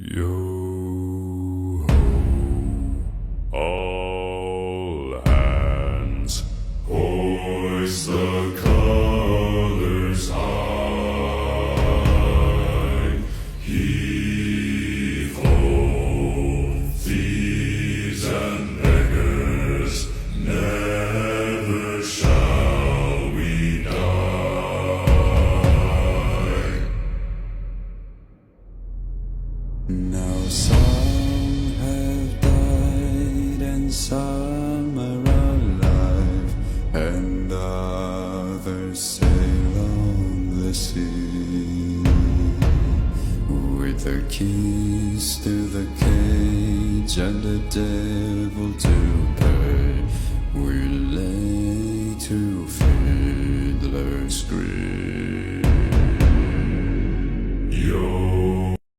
Yo ho, all hands, hoist the colors high. Heave ho, thieves and beggars, never shall we die. Now some have died and some are alive, and others sail on the sea. With the keys to the cage and the devil to pay, we lay to fiddler's grave.